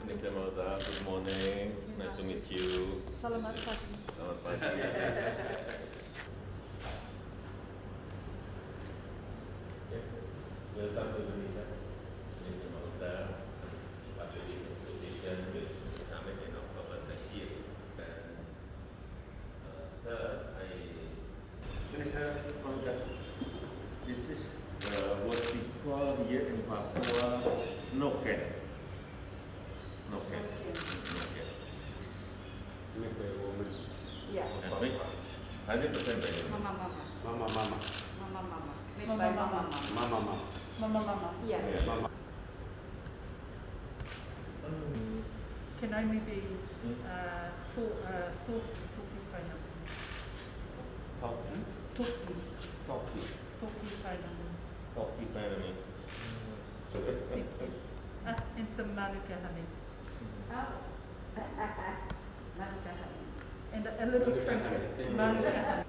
Mr. Malta, good morning. Nice to meet you. Selamat pagi. Selamat pagi. Welcome to Indonesia. Mr. Malta, facility position with summit in October next year. And third, Mr. Malta, this is what we call here in Papua noken. Noken. Noken. Make by a woman. Yeah. And make 100% by women. Mama. Mama, mama. Made by mama. Mama, mama. Mama. Yeah. Yeah. Mama. Can I maybe sauce Toki pineapple? Toki pineapple. Toki pineapple. And some manuka honey. Manuka honey. And a little Manuka trinket. honey. Manuka honey.